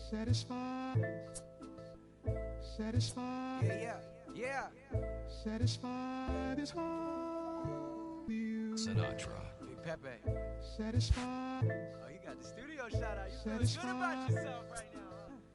Satisfied. Yeah. Satisfied is all you. Sinatra. Big Pepe. Satisfied. Oh, you got the studio shout out. You feeling good about yourself right now,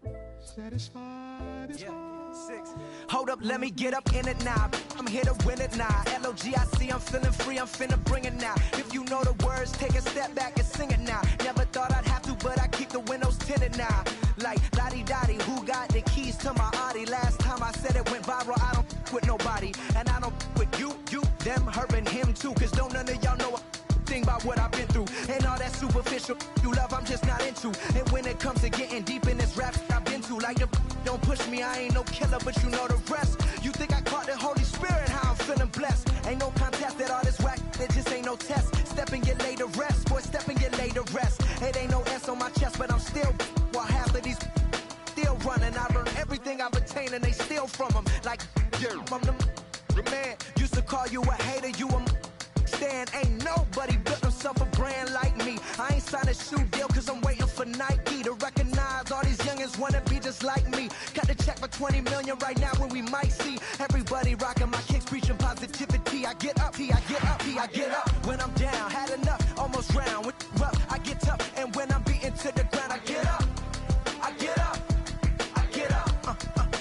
huh? Satisfied is all. 6. Hold up, let me get up in it now. I'm here to win it now. LOGIC, I'm feeling free, I'm finna bring it now. If you know the words, take a step back and sing it now. Never thought I'd have to, but I keep the windows tinted now. Like, lottie-dottie, who got the keys to my Audi? Last time I said it went viral, I don't with nobody. And I don't with you, them, her, and him too. Cause don't none of y'all know a thing about what I've been through. And all that superficial you love, I'm just not into. And when it comes to getting deep in this rap I've been to, like the don't push me, I ain't no killer, but you know the rest. You think I caught the Holy Spirit, how I'm feeling blessed. Ain't no contest that all this whack, it just ain't no test. Step and get laid to rest, boy, step and get laid to rest. It ain't no S on my chest, but I'm still, while half of these still running. I learned everything I've attained and they steal from them. Like, I'm the man, used to call you a hater, you a stand. Ain't nobody built himself a brand like me. I ain't signed a shoe deal cause I'm waiting for Nike to recognize all these youngins wanna be just like me. Got the check for 20 million right now when we might see everybody rocking my kicks, preaching positivity. I get up, I get up. When I'm down, had enough, almost drowned. With rough, I get tough, and when I'm beaten to the ground, I get up. I get up, I get up,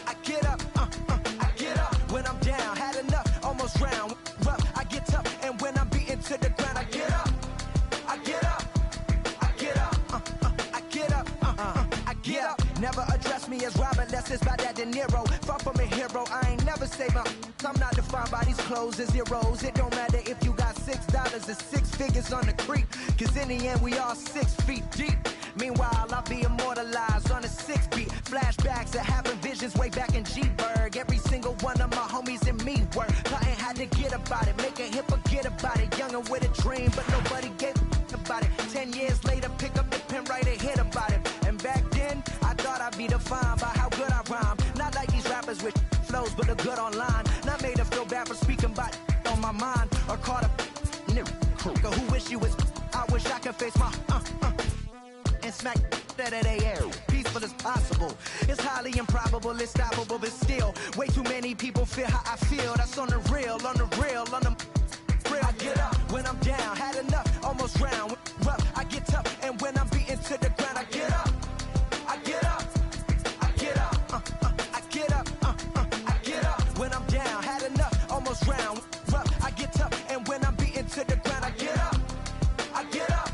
I get up, I get up. When I'm down, had enough, almost drowned. Rough, I get tough, and when I'm beaten to the ground, I get up. I get up, I get up, I get up, I get up. Never address me as Robert unless it's by that De Niro. Far from a hero, I ain't never say my. I'm not defined by these clothes and zeros. It don't matter if you got $6 or 6 figures on the creek. Cause in the end, we all 6 feet deep. Meanwhile, I'll be immortalized on a 6 beat. Flashbacks of having visions way back in G-Berg. Every single one of my homies and me work. Nothing had to get about it, make a hit, forget about it. Younger with a dream, but nobody gave a about it. 10 years later, pick up the pen, write a hit about it. And back then, I thought I'd be defined by how good I rhyme. Not like these rappers with flows, but the good online. Not made to feel bad for speaking about on my mind. Or caught a nigga who wish you was. I wish I could face my and smack that at they air. Peaceful as possible. It's highly improbable, it's stoppable, but still, way too many people feel how I feel. That's on the real, on the real, on the real. I get up when I'm down, had enough, almost drowned. Rough, I get tough, and when I'm beaten to the ground, I get up. I get up. I get up. I get up. I get up. When I'm down, had enough, almost drowned. Rough, I get tough, and when I'm beaten to the ground, I get up. I get up.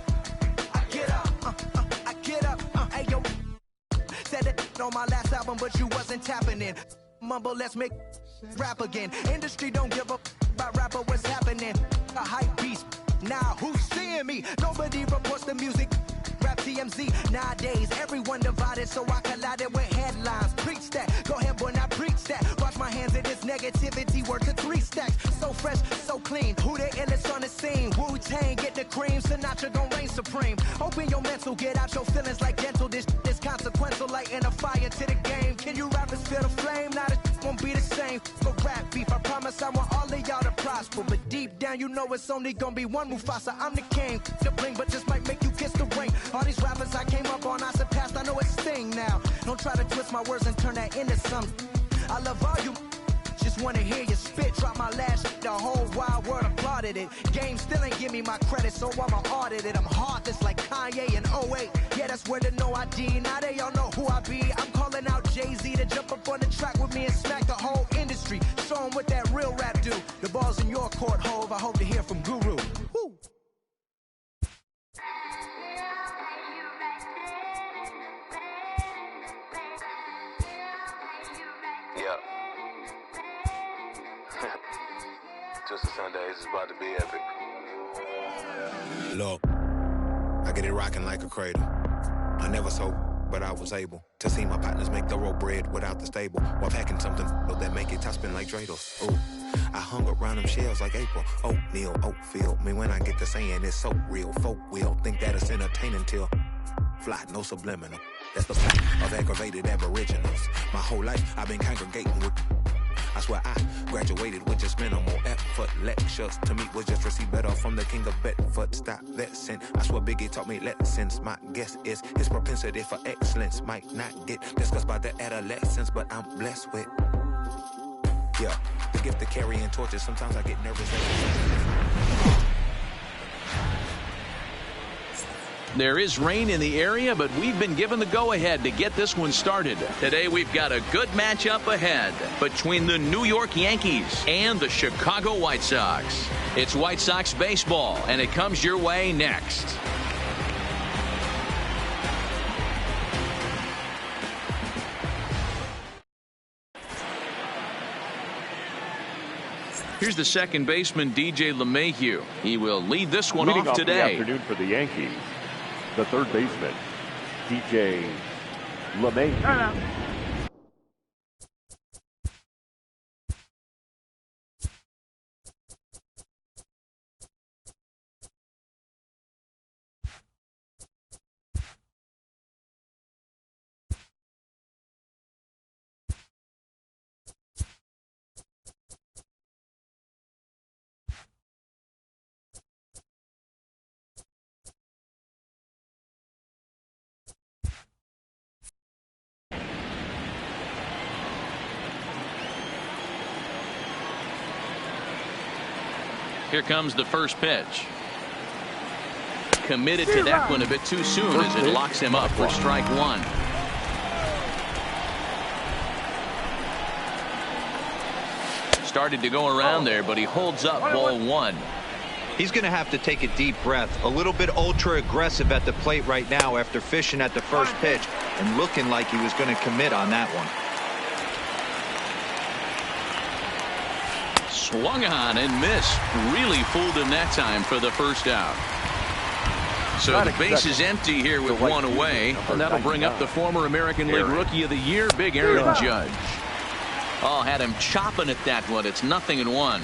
I get up. I get up. Hey yo, said it on my last album, but you wasn't tapping in. Mumble, let's make rap again. Industry don't give up about rapper, what's happening? A hype beast. Now who's seeing me? Nobody reports the music. Rap TMZ. Nowadays, everyone divided, so I collided with headlines. Preach that. Go ahead, boy, now preach that. Wash my hands of this negativity. Worth to 3 stacks. So fresh, so clean. Who the illest on the scene? Wu-Tang, get the cream. Sinatra gon' reign supreme. Open your mental, get out your feelings like gentle. This consequential, lighting a fire to the game. Can you rappers feel the flame? Now the won't be the same. For rap beef, I promise I want all of y'all to prosper. But deep down, you know it's only gonna be one Mufasa. I'm the king, the bling, but just might make you kiss the ring. All these rappers I came up on, I surpassed, I know it's sting now. Don't try to twist my words and turn that into something. I love all you, just wanna hear you spit. Drop my last shit, the whole wild world applauded it. Game still ain't give me my credit, so I'ma audit it. I'm heartless like Kanye in 08. Yeah, that's where the no ID. Now they all know who I be. I'm calling out Jay-Z to jump up on the track with me and smack the whole industry. Show 'em what that real rap do. The ball's in your court, Hove. I hope to hear from Guru. Woo! Yeah. Twisted Sundays is about to be epic. Look, I get it rocking like a cradle. I never sold, but I was able to see my partners make thorough bread without the stable, while packing something that make it top spin like dreidels. Ooh, I hung around them shells like April. Oatmeal, Oatfield. Me when I get to saying it's so real. Folk will think that it's entertaining till fly, no subliminal. That's the fact of aggravated aboriginals. My whole life I've been congregating with. I swear I graduated with just minimal effort. Lectures to me was just receive better from the king of Bedford. Stop vexing. I swear Biggie taught me lessons. My guess is his propensity for excellence might not get discussed by the adolescents, but I'm blessed with, yeah, the gift of carrying torches. Sometimes I get nervous. There is rain in the area, but we've been given the go-ahead to get this one started. Today we've got a good matchup ahead between the New York Yankees and the Chicago White Sox. It's White Sox baseball, and it comes your way next. Here's the second baseman, DJ LeMahieu. He will lead this one Leading off today. The afternoon for the Yankees, the third baseman, DJ LeMahieu. Here comes the first pitch. Committed to that one a bit too soon as it locks him up for strike one. Started to go around there, but he holds up ball one. He's going to have to take a deep breath. A little bit ultra aggressive at the plate right now after fishing at the first pitch and looking like he was going to commit on that one. Swung on and missed. Really fooled him that time for the first out. So the base is empty here with one away, and that'll bring up the former American League Rookie of the Year, Big Aaron Judge. Oh, had him chopping at that one. It's 0-1.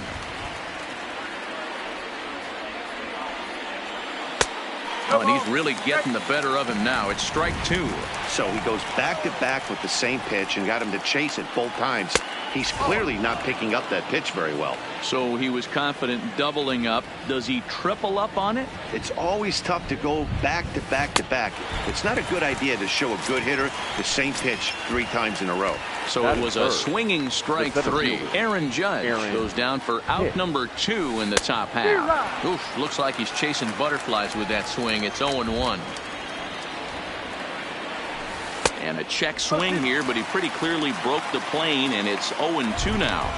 Oh, and he's really getting the better of him now. It's strike two. So he goes back-to-back with the same pitch and got him to chase it both times. He's clearly not picking up that pitch very well. So he was confident doubling up. Does he triple up on it? It's always tough to go back-to-back-to-back. It's not a good idea to show a good hitter the same pitch 3 times in a row. So it was a swinging strike three. Aaron Judge goes down for out number 2 in the top half. Oof, looks like he's chasing butterflies with that swing. It's 0-1. And a check swing here, but he pretty clearly broke the plane, and it's 0-2 now.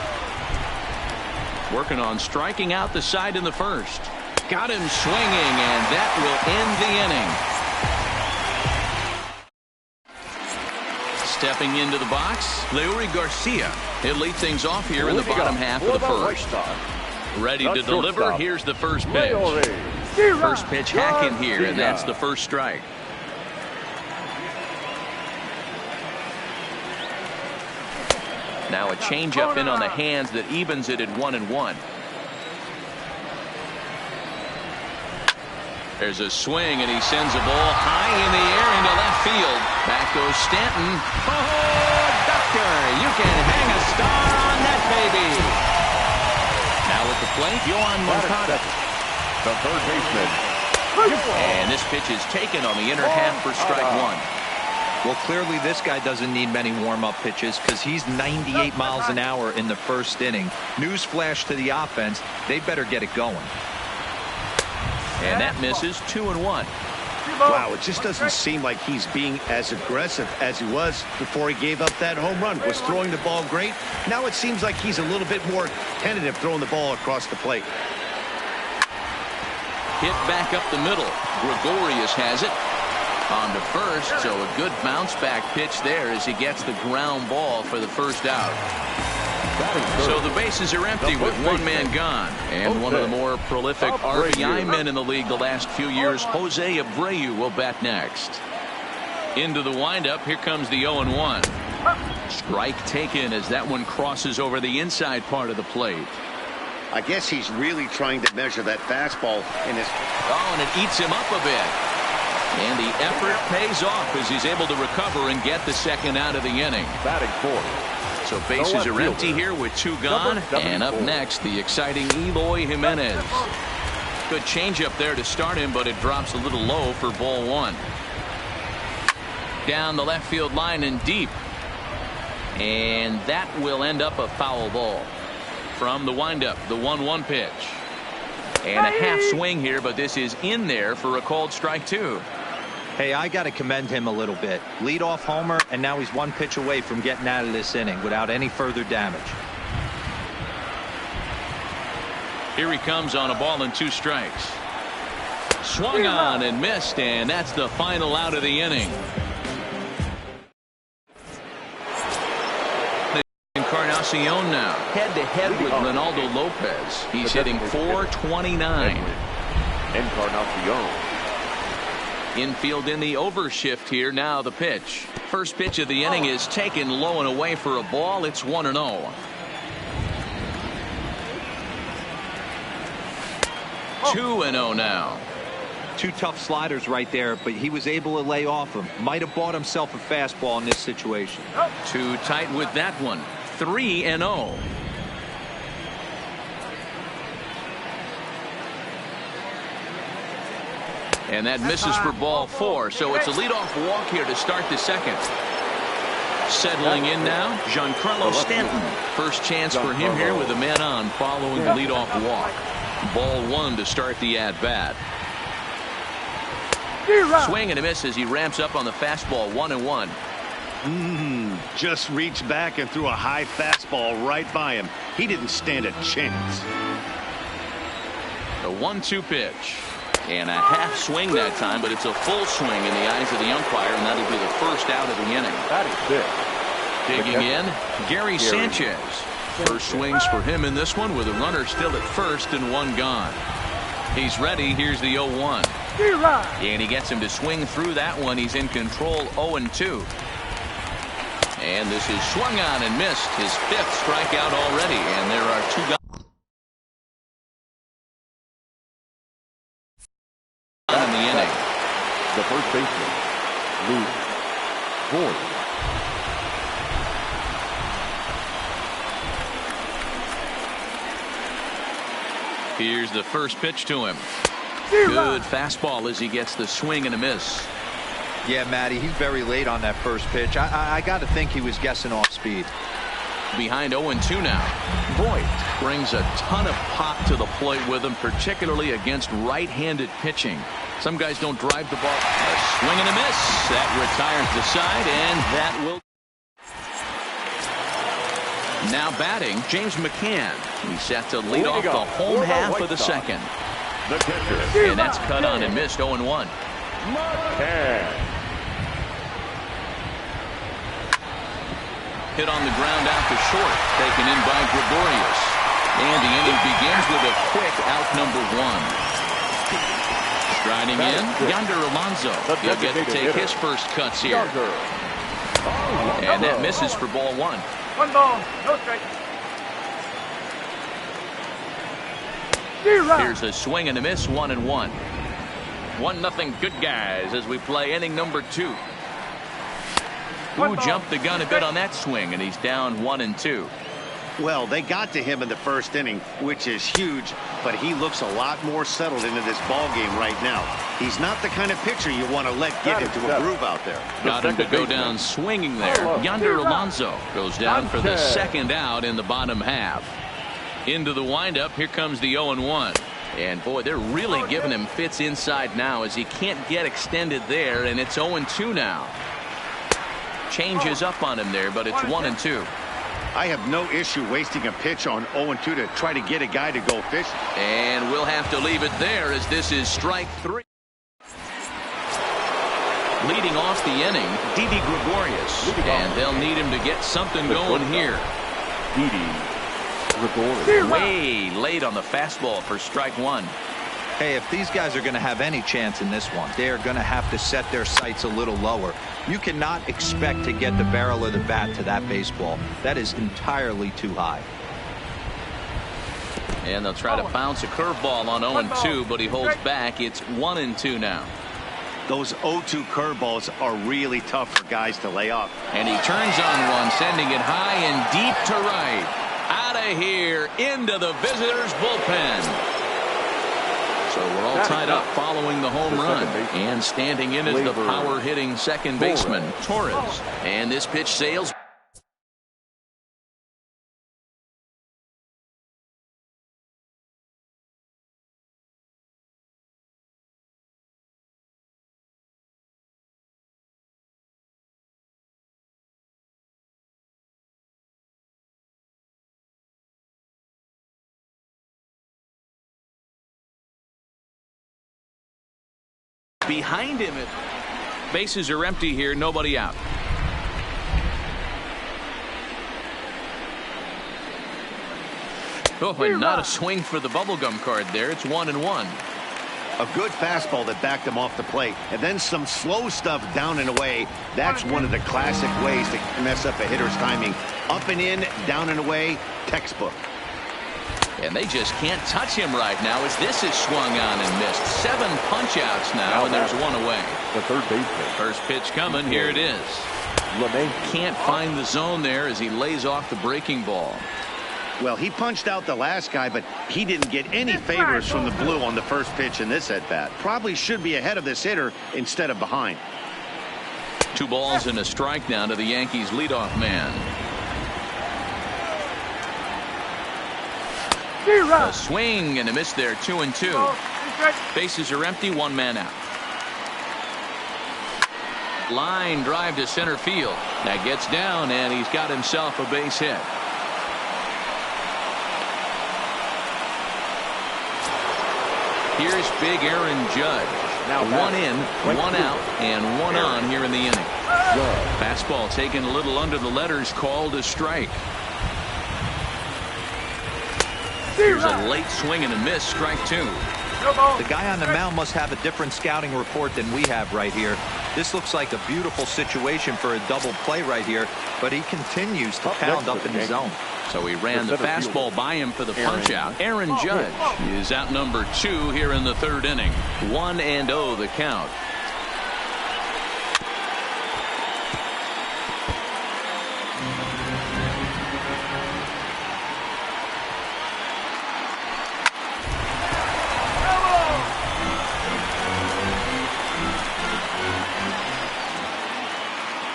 Working on striking out the side in the first. Got him swinging, and that will end the inning. Stepping into the box, Leury Garcia. He'll lead things off here in the bottom half of the first. Ready to deliver. Here's the first pitch. First pitch hacking here, and that's the first strike. Now a changeup in on the hands that evens it at 1-1. There's a swing, and he sends a ball high in the air into left field. Back goes Stanton. Oh, doctor, you can hang a star on that baby. Now at the plate, Yohan Moncada, the third baseman. And this pitch is taken on the inner half for strike one. Well, clearly this guy doesn't need many warm-up pitches because he's 98 miles an hour in the first inning. Newsflash to the offense, they better get it going. And that misses. 2-1. Wow, it just doesn't seem like he's being as aggressive as he was before he gave up that home run. Was throwing the ball great. Now it seems like he's a little bit more tentative throwing the ball across the plate. Hit back up the middle. Gregorius has it. On to first, so a good bounce back pitch there as he gets the ground ball for the first out. So the bases are empty with one man gone. And one of the more prolific RBI men in the league the last few years, Jose Abreu, will bat next. Into the windup, here comes the 0-1. Strike taken as that one crosses over the inside part of the plate. I guess he's really trying to measure that fastball in his... Oh, and it eats him up a bit. And the effort pays off as he's able to recover and get the second out of the inning. Batting fourth. So bases are empty here with 2 gone. And up next, the exciting Eloy Jimenez. Good changeup there to start him, but it drops a little low for ball 1. Down the left field line and deep. And that will end up a foul ball. From the windup, the 1-1 pitch. And a half swing here, but this is in there for a called strike 2. Hey, I got to commend him a little bit. Leadoff homer, and now he's 1 pitch away from getting out of this inning without any further damage. Here he comes on a ball and 2 strikes. Swung on and missed, and that's the final out of the inning. Encarnacion now head-to-head with Ronaldo Lopez. He's hitting .429. Encarnacion. Infield in the overshift here. Now the pitch. First pitch of the inning is taken low and away for a ball. It's 1-0. 2-0 now. 2 tough sliders right there, but he was able to lay off them. Might have bought himself a fastball in this situation. Too tight with that one. 3-0. And that misses for ball 4. So it's a leadoff walk here to start the second. Settling in now, Giancarlo Stanton. First chance for him here with a man on following the leadoff walk. Ball 1 to start the at-bat. Swing and a miss as he ramps up on the fastball. 1-1. Just reached back and threw a high fastball right by him. He didn't stand a chance. A 1-2 pitch. And a half swing that time, but it's a full swing in the eyes of the umpire, and that'll be the first out of the inning. That is it. Digging in, Gary Sanchez. First swings for him in this one with a runner still at first and 1 gone. He's ready. Here's the 0-1. And he gets him to swing through that one. He's in control. 0-2. And this is swung on and missed. His 5th strikeout already. And there are 2 gone in the inning. The first baseman, Luke Voigt. Here's the first pitch to him. Good fastball as he gets the swing and a miss. Yeah, Matty, he's very late on that first pitch. I got to think he was guessing off speed. Behind 0-2 now. Voigt brings a ton of pop to the plate with him, particularly against right-handed pitching. Some guys don't drive the ball. A swing and a miss. That retires the side, and that will. Now batting, James McCann. He's set to lead off the home half of the second. The catcher. And that's cut on and missed. 0-1. McCann. Hit on the ground out to short. Taken in by Gregorius. And the inning begins with a quick out number 1. Striding in, Yonder Alonso. He'll get to take his first cuts here. And that misses for ball 1. 1 ball, no strike. Here's a swing and a miss. 1-1. 1-0 good guys as we play inning number 2. Who jumped the gun a bit on that swing, and he's down 1-2. Well, they got to him in the first inning, which is huge, but he looks a lot more settled into this ball game right now. He's not the kind of pitcher you want to let get into a groove out there. Got him to go down swinging there. Yonder Alonso goes down for the second out in the bottom half. Into the windup, here comes the 0-1. And boy, they're really giving him fits inside now as he can't get extended there, and it's 0-2 now. Changes up on him there, but it's 1-2. I have no issue wasting a pitch on 0-2 to try to get a guy to go fishing. And we'll have to leave it there as this is strike 3. Leading off the inning, Didi Gregorius. And they'll need him to get something going here. Didi Gregorius. Way late on the fastball for strike 1. Hey, if these guys are going to have any chance in this one, they're going to have to set their sights a little lower. You cannot expect to get the barrel of the bat to that baseball. That is entirely too high. And they'll try to bounce a curveball on 0-2, but he holds back. It's 1-2 now. Those 0-2 curveballs are really tough for guys to lay off. And he turns on one, sending it high and deep to right. Out of here, into the visitors' bullpen. So we're all tied up following the home run. And standing in is the power-hitting second baseman, Torres. And this pitch sails. Behind him, bases are empty here, nobody out. Oh, and not a swing for the bubblegum card there. It's 1-1. A good fastball that backed him off the plate, and then some slow stuff down and away. That's one of the classic ways to mess up a hitter's timing. Up and in, down and away, textbook. And they just can't touch him right now as this is swung on and missed. 7 punch-outs now, and there's one away. The third baseman. First pitch coming. Here it is. Can't find the zone there as he lays off the breaking ball. Well, he punched out the last guy, but he didn't get any favors from the blue on the first pitch in this at-bat. Probably should be ahead of this hitter instead of behind. 2 balls and a strike now to the Yankees leadoff man. A swing and a miss there, 2-2. Bases are empty, 1 man out. Line drive to center field. That gets down, and he's got himself a base hit. Here's big Aaron Judge. Now 1 in, 1 out, and 1 on here in the inning. Fastball taken a little under the letters, called a strike. Here's a late swing and a miss, strike 2. The guy on the mound must have a different scouting report than we have right here. This looks like a beautiful situation for a double play right here, but he continues to pound up in the zone. So he ran the fastball by him for the punch out. Aaron Judge is out number 2 here in the 3rd inning. 1-0 the count.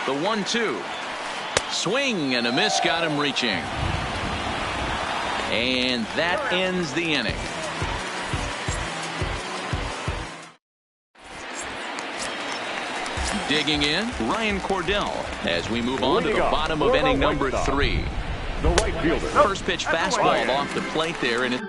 The 1-2. Swing and a miss, got him reaching. And that ends the inning. Digging in, Ryan Cordell as we move on to the bottom of inning number 3. The right fielder. First pitch fastball off the plate there, and it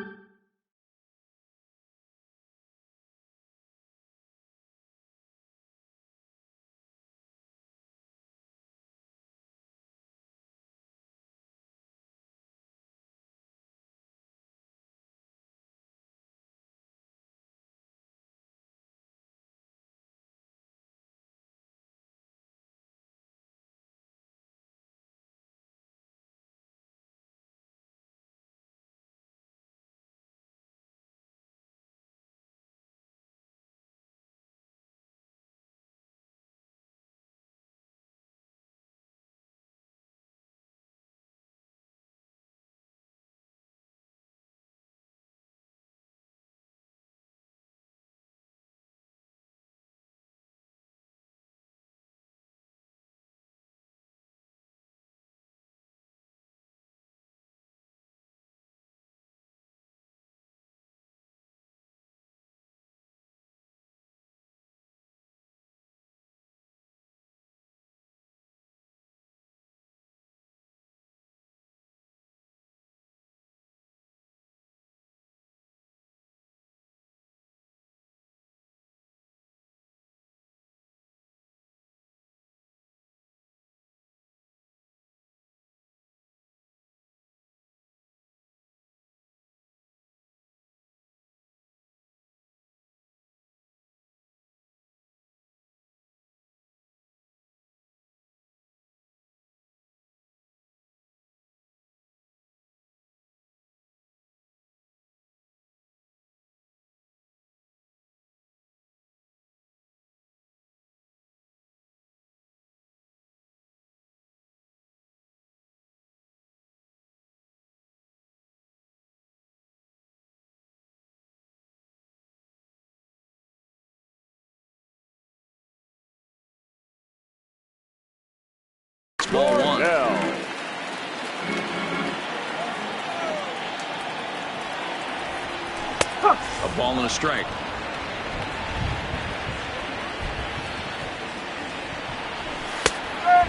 A ball and a strike.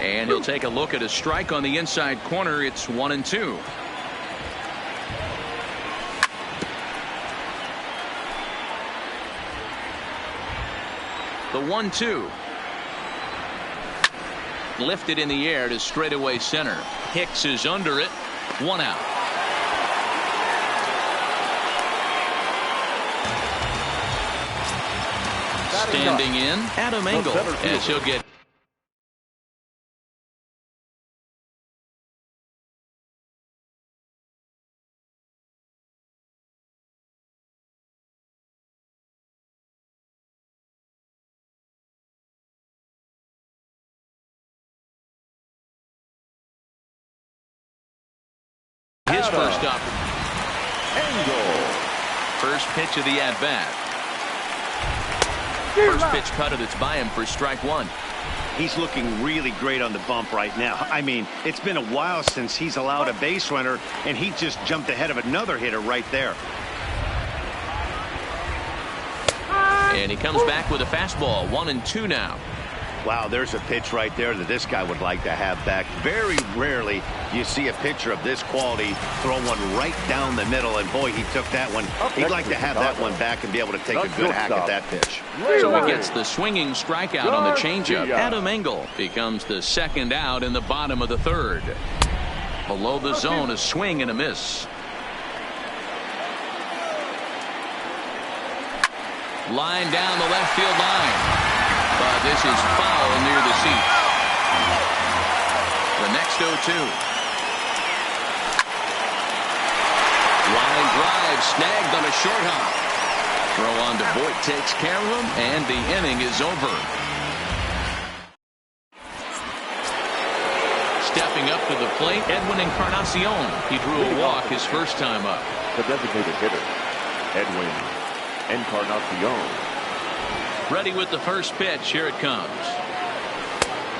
And he'll take a look at a strike on the inside corner. It's 1-2. The 1-2. Lifted in the air to straightaway center. Hicks is under it. 1 out. Standing in, Adam Engel, as he'll get his first up. Engel. First pitch of the at-bat. First pitch cut it. It's by him for strike one. He's looking really great on the bump right now. I mean, it's been a while since he's allowed a base runner, and he just jumped ahead of another hitter right there. And he comes back with a fastball. 1-2 now. Wow, there's a pitch right there that this guy would like to have back. Very rarely you see a pitcher of this quality throw one right down the middle, and boy, he took that one. He'd like to have that one back and be able to take a good hack at that pitch. So he gets the swinging strikeout on the changeup. Adam Engel becomes the second out in the bottom of the third. Below the zone, a swing and a miss. Line down the left field line. But this is foul near the seats. The next 0-2. Line drive snagged on a short hop. Throw on to Voit takes care of him, and the inning is over. Stepping up to the plate, Edwin Encarnacion. He drew a walk his first time up. The designated hitter, Edwin Encarnacion. Ready with the first pitch. Here it comes.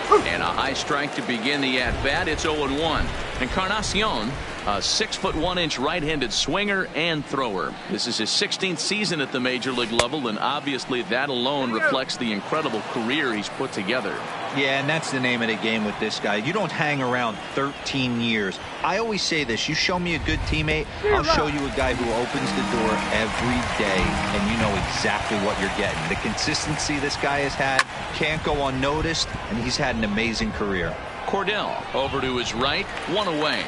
And a high strike to begin the at-bat. It's 0-1. Encarnacion, a 6'1" right-handed swinger and thrower. This is his 16th season at the major league level, and obviously that alone reflects the incredible career he's put together. Yeah, and that's the name of the game with this guy. You don't hang around 13 years. I always say this: you show me a good teammate, I'll show you a guy who opens the door every day, and you know exactly what you're getting. The consistency this guy has had can't go unnoticed, and he's had an amazing career. Cordell over to his right, one away.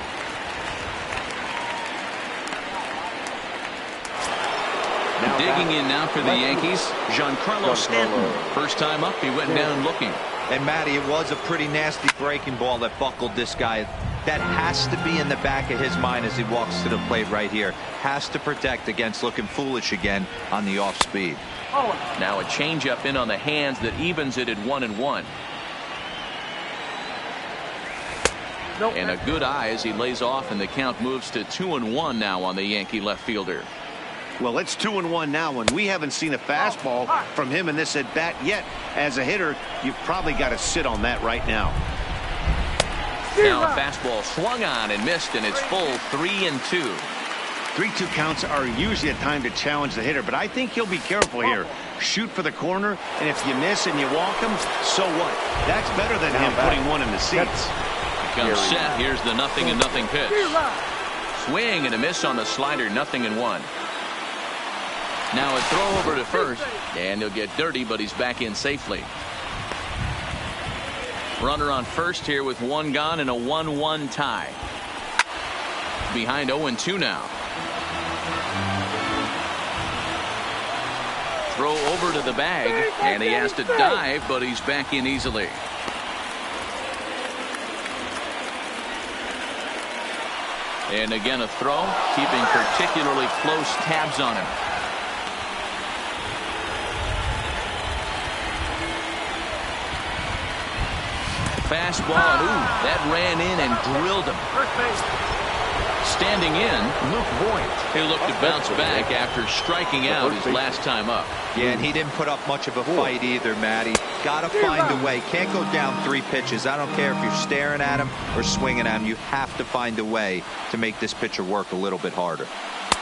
Digging in now for the Yankees, Giancarlo Stanton. First time up, he went down looking. And Matty, it was a pretty nasty breaking ball that buckled this guy. That has to be in the back of his mind as he walks to the plate right here. Has to protect against looking foolish again on the off speed. Now a changeup in on the hands that evens it at 1-1. And a good eye as he lays off, and the count moves to 2-1 now on the Yankee left fielder. Well, it's 2-1 now, and we haven't seen a fastball from him in this at bat yet. As a hitter, you've probably got to sit on that right now. Now a fastball swung on and missed, and it's full 3-2. 3-2 counts are usually a time to challenge the hitter, but I think he'll be careful here. Shoot for the corner, and if you miss and you walk him, so what? That's better than him putting one in the seats. Comes set. Here's the 0-0 pitch. Swing and a miss on the slider. 0-1. Now a throw over to first, and he'll get dirty, but he's back in safely. Runner on first here with one gone and a 1-1 tie. Behind 0-2 now. Throw over to the bag, and he has to dive, but he's back in easily. And again a throw, keeping particularly close tabs on him. Fastball, and ooh, that ran in and drilled him. Standing in, Luke Voit. He'll look to bounce back after striking out his last time up. Yeah, and he didn't put up much of a fight either, Matty. Got to find a way. Can't go down 3 pitches. I don't care if you're staring at him or swinging at him. You have to find a way to make this pitcher work a little bit harder.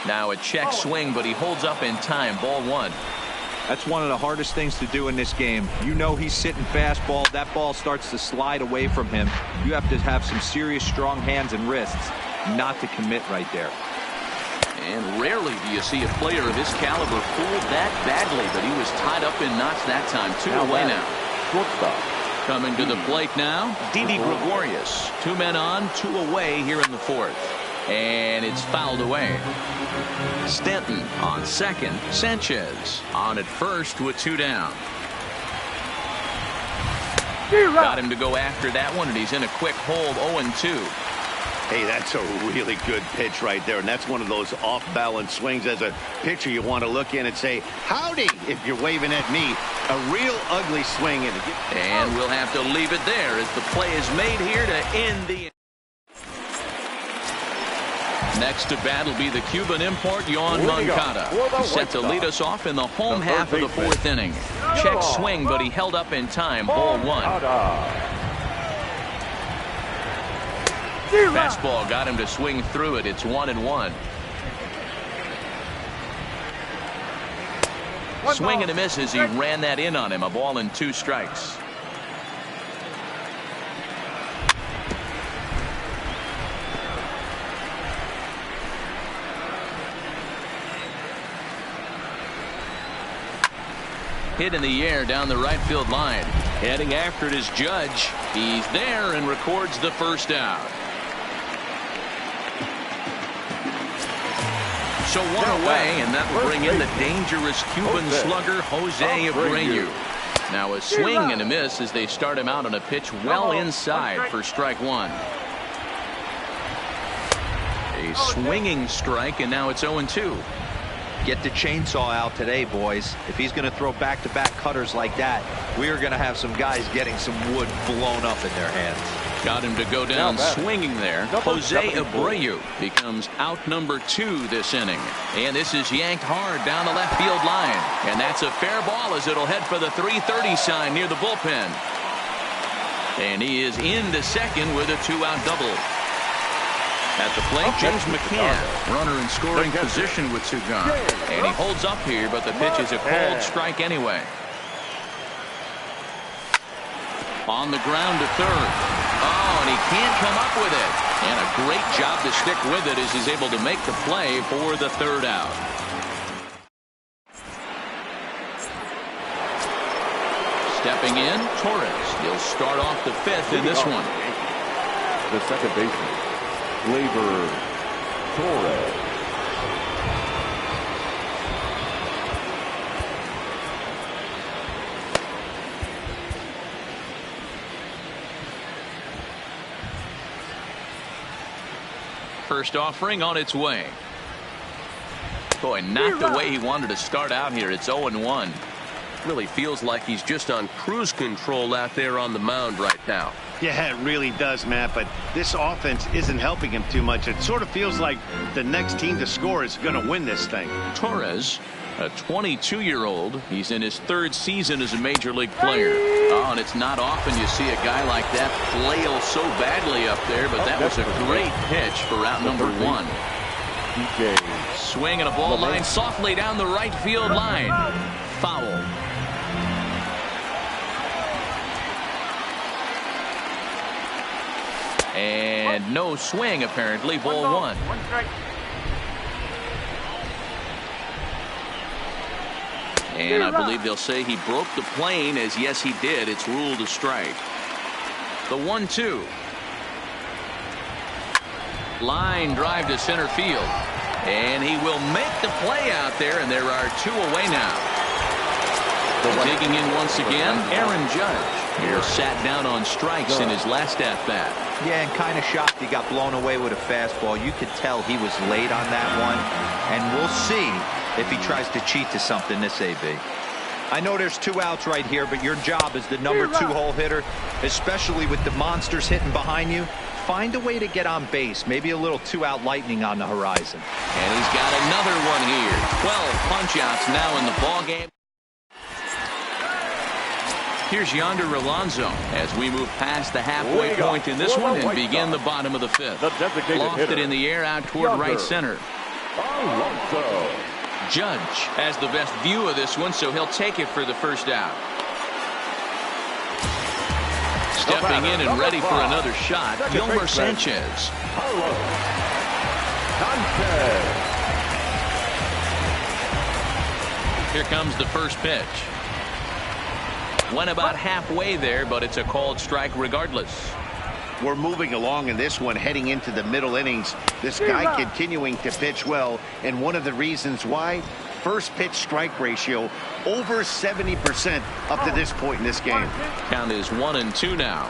Now a check swing, but he holds up in time. Ball 1. That's one of the hardest things to do in this game. You know he's sitting fastball. That ball starts to slide away from him. You have to have some serious strong hands and wrists not to commit right there. And rarely do you see a player of his caliber fooled that badly, but he was tied up in knots that time. 2 away now. Shortstop. Coming to the plate now, Didi Gregorius. 2 men on, 2 away here in the 4th. And it's fouled away. Stanton on second. Sanchez on at first with 2 down. Got him to go after that one, and he's in a quick hold. 0-2. Hey, that's a really good pitch right there, and that's one of those off-balance swings. As a pitcher, you want to look in and say, howdy, if you're waving at me. A real ugly swing. And we'll have to leave it there as the play is made here to end the... Next to bat will be the Cuban import, Yohan Moncada. He's set to lead us off in the home half of the 4th inning. Check swing, but he held up in time. Ball 1. Fastball got him to swing through it. It's 1-1. Swing and a miss as he ran that in on him. A ball and 2 strikes. Hit in the air down the right field line. Heading after it is Judge. He's there and records the first out. So 1 away, and that will bring in the dangerous Cuban slugger Jose Abreu. Now a swing and a miss as they start him out on a pitch well inside for strike 1. A swinging strike, and now it's 0-2. Get the chainsaw out today, boys. If he's going to throw back-to-back cutters like that, we are going to have some guys getting some wood blown up in their hands. Got him to go down swinging there. Jose Abreu becomes out number 2 this inning. And this is yanked hard down the left field line. And that's a fair ball as it'll head for the 330 sign near the bullpen. And he is into second with a 2-out double. At the plate, James McCann, runner in scoring position with 2 gone. And he holds up here, but the pitch is a cold strike anyway. On the ground to third. Oh, and he can't come up with it. And a great job to stick with it as he's able to make the play for the 3rd out. Stepping in, Torres. He'll start off the 5th in this one. The second baseman, Gleyber Torres. First offering on its way. Boy, not the way he wanted to start out here. It's 0-1. Really feels like he's just on cruise control out there on the mound right now. Yeah, it really does, Matt, but this offense isn't helping him too much. It sort of feels like the next team to score is going to win this thing. Torres, a 22-year-old. He's in his 3rd season as a major league player. Oh, and it's not often you see a guy like that flail so badly up there, but that was a great pitch for out number 1. Swing and a ball line softly down the right field line. Foul. And no swing, apparently. Ball 1. And I believe they'll say he broke the plane, as yes, he did. It's ruled a strike. The 1-2. Line drive to center field. And he will make the play out there, and there are 2 away now. Digging in once again, Aaron Judge. Here sat down on strikes in his last at-bat. Yeah, and kind of shocked he got blown away with a fastball. You could tell he was late on that one. And we'll see if he tries to cheat to something this AB. I know there's 2 outs right here, but your job as the number 2 hole hitter, especially with the monsters hitting behind you, find a way to get on base. Maybe a little 2-out lightning on the horizon. And he's got another one here. 12 punch-outs now in the ballgame. Here's Yonder Alonso as we move past the halfway point in this one and begin the bottom of the 5th. Lofted in the air out toward right center. Alonso. Judge has the best view of this one, so he'll take it for the first out. Stepping in and ready for another shot, Yolmer Sanchez. Here comes the first pitch. Went about halfway there, but it's a called strike regardless. We're moving along in this one, heading into the middle innings. This guy continuing to pitch well, and one of the reasons why, first pitch strike ratio over 70% up to this point in this game. Count is 1-2 now.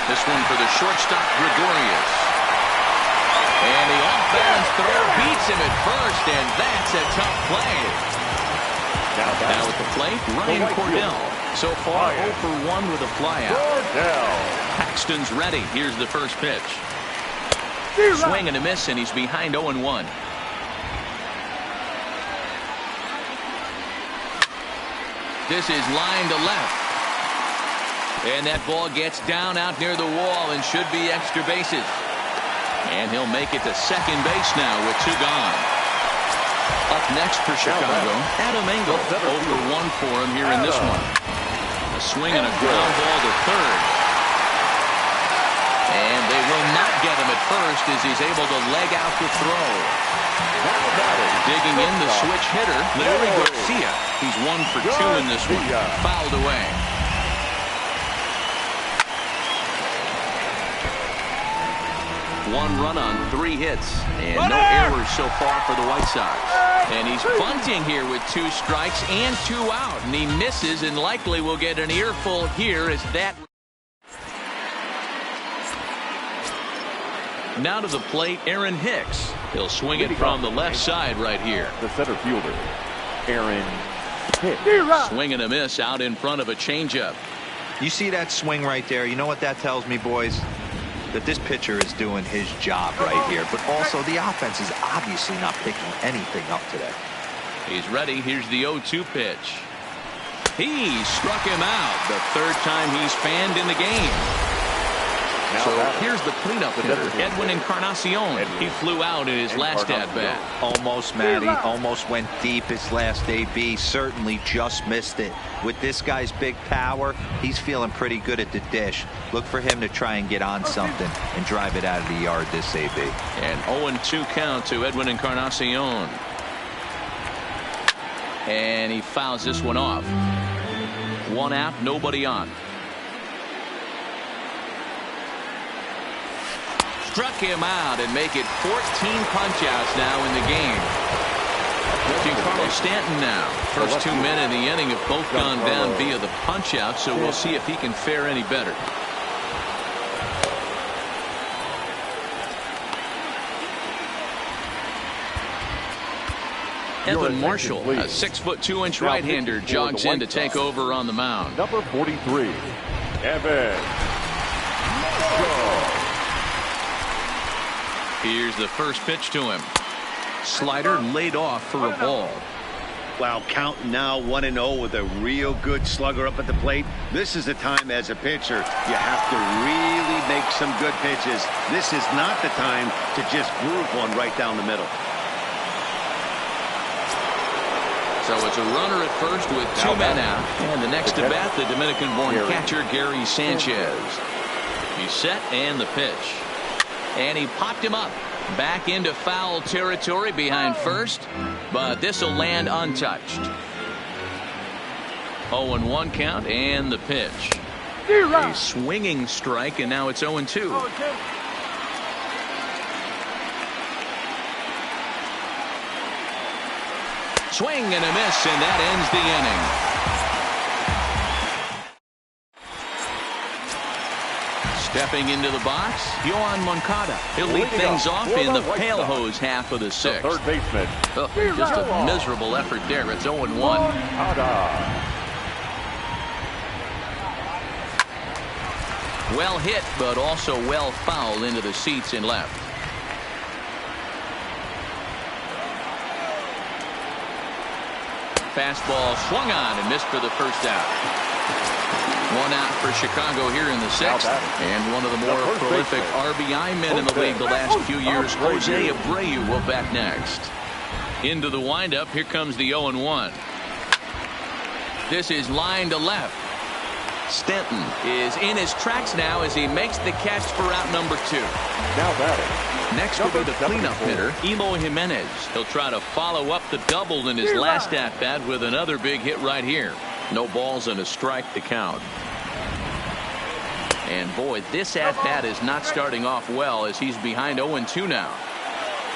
This one for the shortstop, Gregorius. And the off-balance throw beats him at first, and that's a tough play. Now at the plate, Ryan Cordell. So far, 0 for 1 with a flyout. Paxton's ready. Here's the first pitch. Swing and a miss, and he's behind 0-1. This is line to left. And that ball gets down out near the wall and should be extra bases. And he'll make it to second base now with 2 gone. Up next for Chicago, Adam Engel. 0 for 1 for him here in this one. A swing and a ground ball to third. And they will not get him at first as he's able to leg out the throw. Digging in the switch hitter, Larry Garcia. He's 1 for 2 in this one. Fouled away. One run on 3 hits, and no errors so far for the White Sox. And he's bunting here with 2 strikes and 2 out, and he misses and likely will get an earful here as that. Now to the plate, Aaron Hicks. He'll swing it from the left side right here. The center fielder, Aaron Hicks. Swing and a miss out in front of a changeup. You see that swing right there? You know what that tells me, boys? That this pitcher is doing his job right here, but also the offense is obviously not picking anything up today. He's ready. Here's the 0-2 pitch. He struck him out the 3rd time he's fanned in the game. So here's the cleanup hitter, Edwin Encarnacion. He flew out in his last at-bat. Almost, Matty. Almost went deep his last AB. Certainly just missed it. With this guy's big power, he's feeling pretty good at the dish. Look for him to try and get on something and drive it out of the yard this AB. And 0-2 count to Edwin Encarnacion. And he fouls this one off. 1 out, nobody on. Struck him out and make it 14 punch-outs now in the game. Giancarlo Stanton now. First 2 men in the inning have both gone down via the punch-out, so we'll see if he can fare any better. Evan Marshall, a 6'2" right-hander, jogs in to take over on the mound. Number 43, Evan Marshall. Here's the first pitch to him. Slider laid off for a ball. Wow, count now 1-0 with a real good slugger up at the plate. This is the time as a pitcher you have to really make some good pitches. This is not the time to just groove one right down the middle. So it's a runner at first with 2 men out. And the next to bat, the Dominican-born catcher, Gary Sanchez. He's set and the pitch. And he popped him up. Back into foul territory behind first. But this will land untouched. 0-1 count and the pitch. A swinging strike, and now it's 0-2. Swing and a miss, and that ends the inning. Stepping into the box, Yohan Moncada. He'll lead things off in the pale hose half of the 6th. Third baseman. Just a miserable effort there. It's 0-1. Well hit, but also well fouled into the seats in left. Fastball swung on and missed for the first out. One out for Chicago here in the sixth. And one of the more prolific RBI men in the league the last few years, Jose Abreu, will bat next. Into the windup, here comes the 0-1. This is line to left. Stanton is in his tracks now as he makes the catch for out number 2. Now batting. Next will be the cleanup hitter, Eloy Jimenez. He'll try to follow up the double in his last at-bat with another big hit right here. No balls and a strike to count. And boy, this at-bat is not starting off well as he's behind 0-2 now.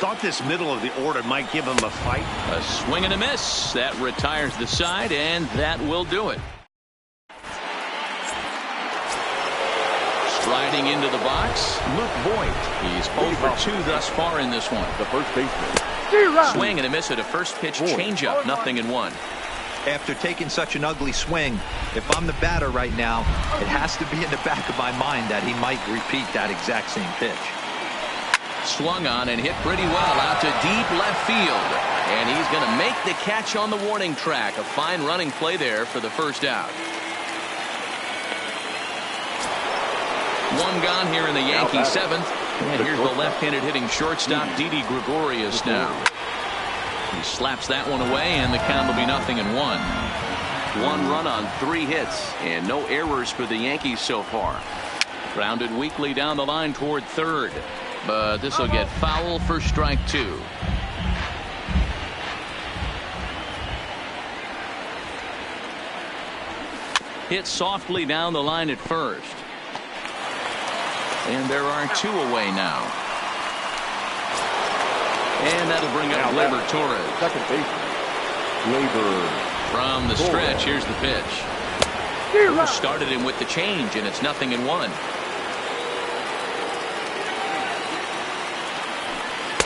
Thought this middle of the order might give him a fight. A swing and a miss. That retires the side, and that will do it. Striding into the box, Luke Voigt. He's 0 for 2 thus far in this one. The first baseman. Swing and a miss at a first pitch changeup, 0-1. After taking such an ugly swing, if I'm the batter right now, it has to be in the back of my mind that he might repeat that exact same pitch. Swung on and hit pretty well out to deep left field. And he's going to make the catch on the warning track. A fine running play there for the first out. One gone here in the Yankee seventh. And here's the left-handed hitting shortstop, Didi Gregorius now. He slaps that one away, and the count will be 0-1. 1 run on 3 hits, and no errors for the Yankees so far. Grounded weakly down the line toward third, but this will get foul for strike 2. Hit softly down the line at first. And there are 2 away now. And that'll bring up Gleyber Torres. Second baseman, Gleyber. From the stretch, here's the pitch. Who started him with the change, and it's 0-1.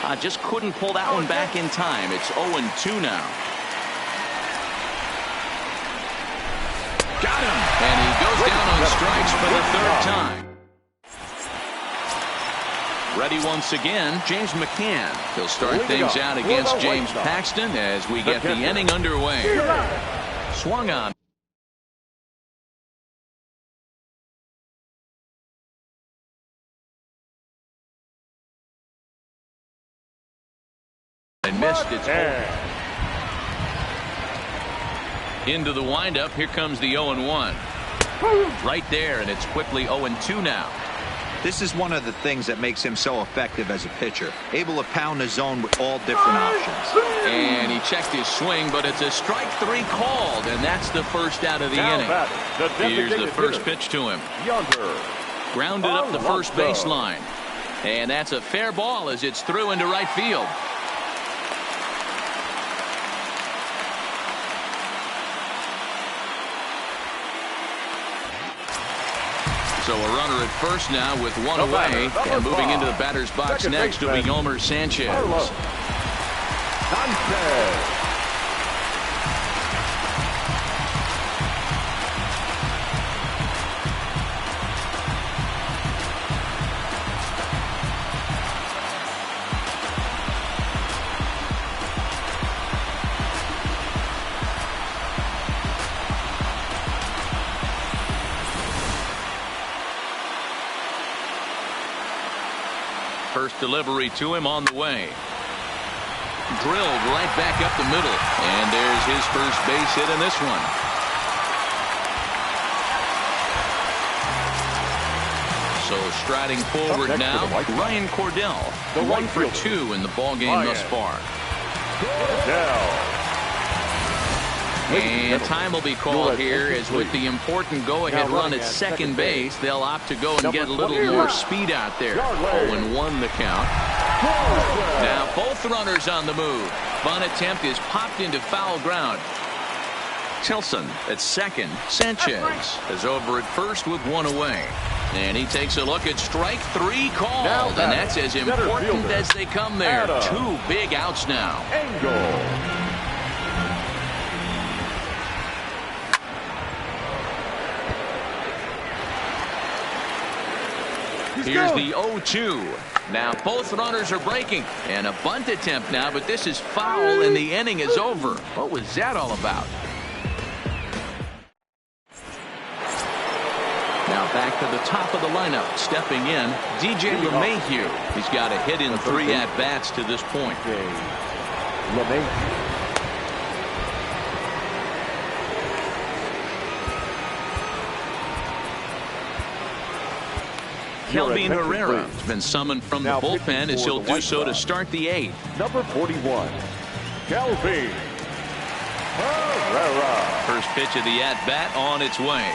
I just couldn't pull that one back in time. It's 0-2 now. Got him. And he goes down on strikes for the 3rd time. Ready once again, James McCann. He'll start things out against James Paxton as we get the inning underway. Swung on. And missed its into the windup. Here comes the 0-1. Right there, and it's quickly 0-2 now. This is one of the things that makes him so effective as a pitcher. Able to pound the zone with all different options. And he checked his swing, but it's a strike 3 called, and that's the first out of the inning. Here's the first pitch to him. Grounded up the first baseline. And that's a fair ball as it's through into right field. So a runner at first now with 1 away. And moving into the batter's box next will be Yolmer Sanchez. First delivery to him on the way. Drilled right back up the middle. And there's his first base hit in this one. So striding forward now, Ryan Cordell. 1 for 2 in the ballgame thus far. And time will be called here as with the important go-ahead run at second base, they'll opt to go and get a little more speed out there. 0-1 the count. Now both runners on the move. Bunt attempt is popped into foul ground. Tilson at second. Sanchez is over at first with 1 away. And he takes a look at strike 3 called. And that's as important as they come there. 2 big outs now. Here's the 0-2. Now both runners are breaking. And a bunt attempt now, but this is foul and the inning is over. What was that all about? Now back to the top of the lineup. Stepping in, DJ LeMahieu. He's got a hit in 3 at-bats to this point. Kelvin Herrera has been summoned from the bullpen as he'll do so to start the 8th. Number 41, Kelvin Herrera. First pitch of the at-bat on its way.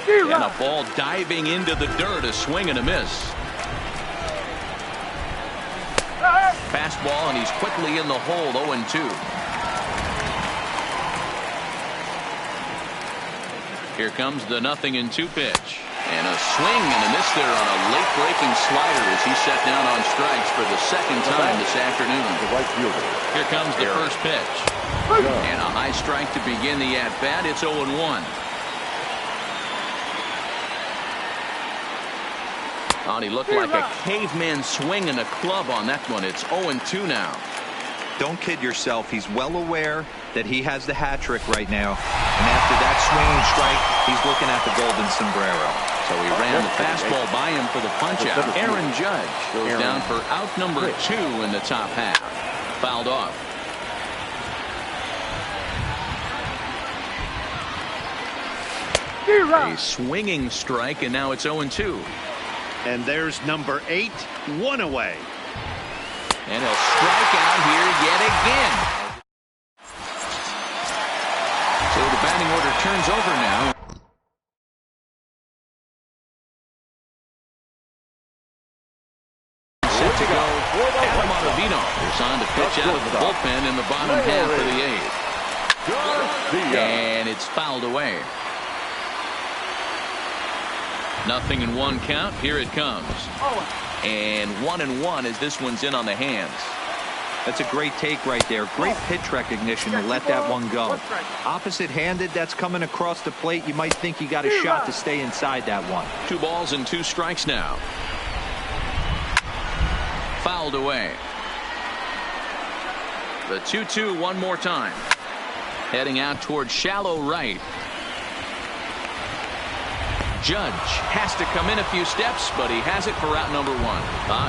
And a ball diving into the dirt, a swing and a miss. Fastball, and he's quickly in the hole, 0-2. Here comes the 0-2 pitch. And a swing and a miss there on a late-breaking slider as he's set down on strikes for the second time this afternoon. Here comes the first pitch. And a high strike to begin the at-bat. It's 0-1. Oh, he looked like a caveman swinging a club on that one. It's 0-2 now. Don't kid yourself. He's well aware that he has the hat trick right now. And after that swinging strike, he's looking at the golden sombrero. So he ran the fastball by him for the punch-out. Aaron Judge goes down for out number 2 in the top half. Fouled off. A swinging strike, and now it's 0-2. And there's number 8, 1 away. And he'll strike out here yet again. So the batting order turns over now. Set to go. Adam Ottavino is on to pitch out of the bullpen in the bottom half of the 8th. And it's fouled away. 0-1 count. Here it comes. And 1-1 as this one's in on the hands. That's a great take right there. Great pitch recognition to let that one go. Opposite-handed, that's coming across the plate. You might think you got a shot to stay inside that one. 2 balls and 2 strikes now. Fouled away. The 2-2 one more time. Heading out towards shallow right. Judge has to come in a few steps, but he has it for out number 1.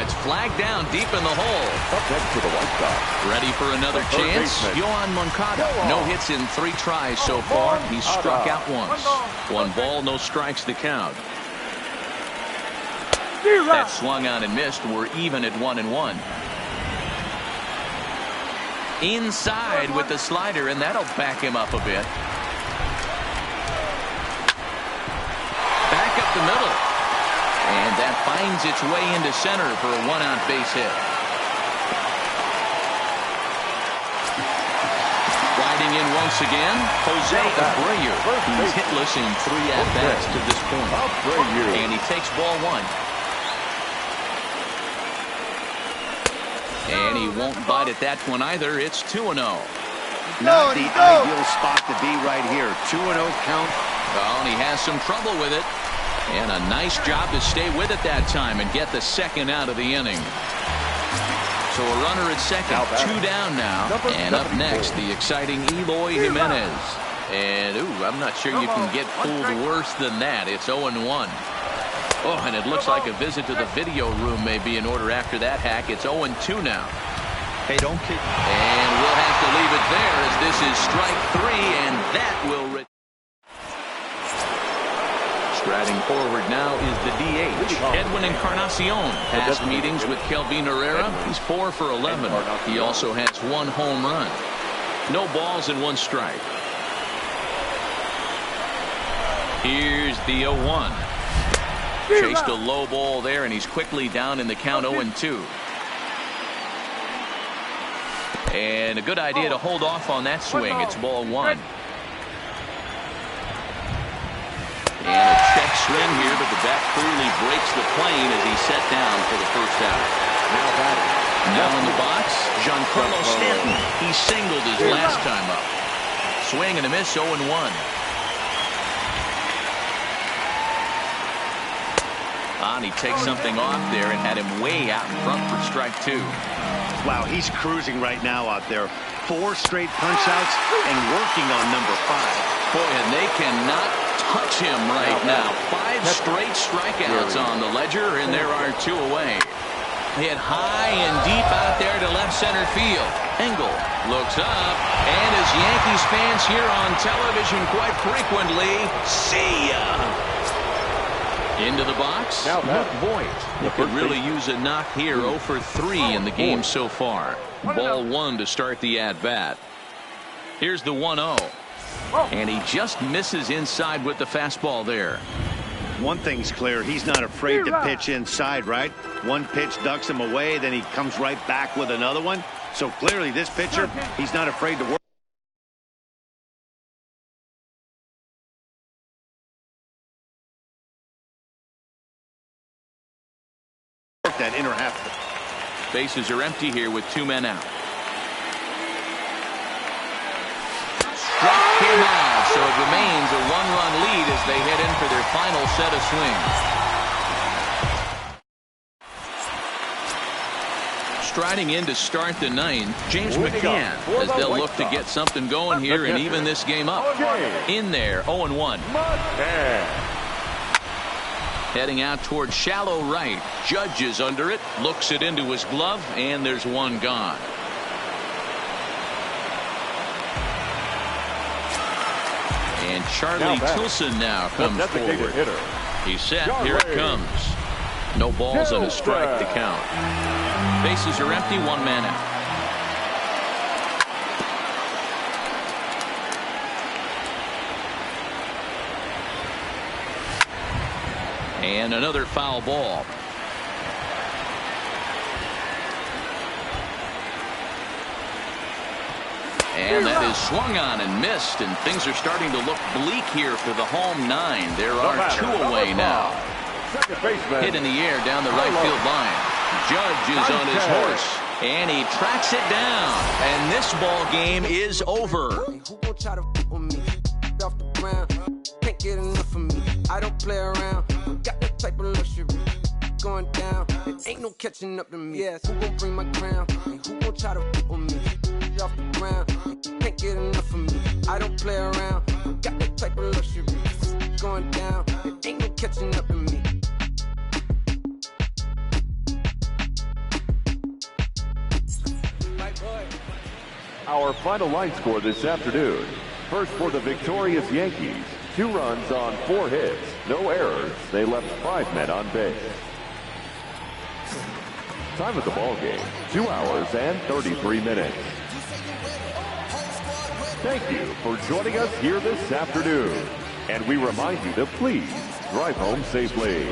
It's flagged down deep in the hole. Up next to the White Sox. Ready for another chance? Yohan Moncada. No hits in 3 tries so far. He's struck out once. 1 ball, no strikes to count. That swung on and missed. We're even at 1-1. Inside with the slider, and that'll back him up a bit. Back up the middle. And that finds its way into center for a 1-out base hit. Riding in once again, Jose Abreu. He's hitless in 3 at-bats to this point. And he takes ball 1. And he won't bite at that one either. It's 2-0. Not the ideal spot to be right here. 2-0 count. Well, and he has some trouble with it. And a nice job to stay with it that time and get the second out of the inning. So a runner at second, 2 down now. And up next, the exciting Eloy Jimenez. And, I'm not sure you can get fooled worse than that. It's 0-1. Oh, and it looks like a visit to the video room may be in order after that hack. It's 0-2 now. Hey, don't kid. And we'll have to leave it there as this is strike 3, and that will... Striding forward now is the DH, Edwin Encarnacion. Past meetings with Kelvin Herrera, he's 4 for 11. He also has 1 home run. No balls and 1 strike. Here's the 0-1. Chased a low ball there, and he's quickly down in the count 0-2. And a good idea to hold off on that swing. It's ball 1. And a check swing here, but the bat clearly breaks the plane as he's set down for the first out. Now in the box, Giancarlo Stanton. He singled his last time up. Swing and a miss, 0-1. And he takes something off there and had him way out in front for strike 2. Wow, he's cruising right now out there. 4 straight punch-outs and working on number 5. Boy, and they cannot touch him right now. 5 straight strikeouts on the ledger, and there are 2 away. Hit high and deep out there to left center field. Engel looks up, and as Yankees fans hear on television quite frequently, see ya! Into the box, Luke Voigt. He could really use a knock here. 0 for 3 in the game so far. Ball 1 to start the at-bat. Here's the 1-0. And he just misses inside with the fastball there. One thing's clear, he's not afraid to pitch inside, right? One pitch ducks him away, then he comes right back with another one. So clearly this pitcher, he's not afraid to work that inner half. Bases are empty here with 2 men out. Struck him out, so it remains a 1-run lead as they head in for their final set of swings. Striding in to start the 9th, James McCann, as they'll look to get something going here and even this game up. In there, 0-1. Heading out towards shallow right. Judge is under it, looks it into his glove, and there's 1 gone. And Charlie Tilson now comes forward. He's set. Here it comes. No balls and a strike to count. Bases are empty. 1 man out. And another foul ball. And that is swung on and missed, and things are starting to look bleak here for the home 9. There are 2 away now. Hit in the air down the right field line. Judge is on his horse, and he tracks it down. And this ball game is over. Can't get enough of me. I don't play around. Got that type of luxury going down. It ain't no catching up to me. Yes, who gon' bring my crown? And who gon' try to with me? Off the ground. Can't get enough of me. I don't play around. Got that type of luxury going down. It ain't no catching up to me. Our final line score this afternoon. First for the victorious Yankees. 2 runs on 4 hits. No errors. They left 5 men on base. Time of the ball game, 2 hours and 33 minutes. Thank you for joining us here this afternoon. And we remind you to please drive home safely.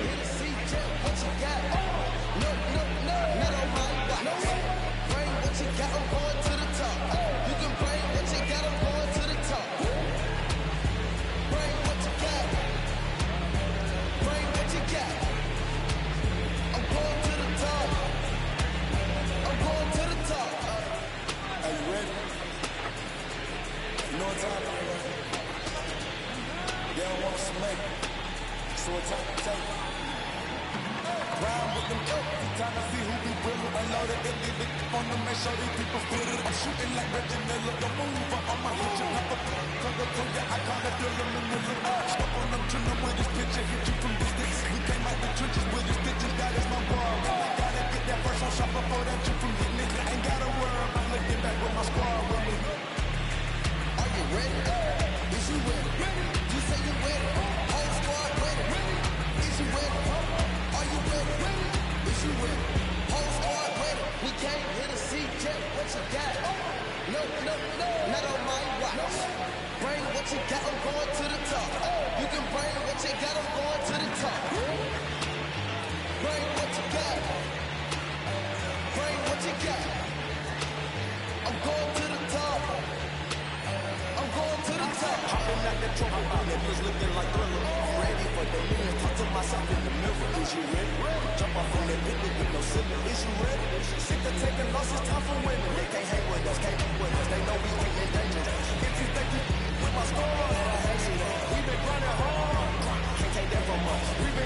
We've been running hard. Can't take that from us.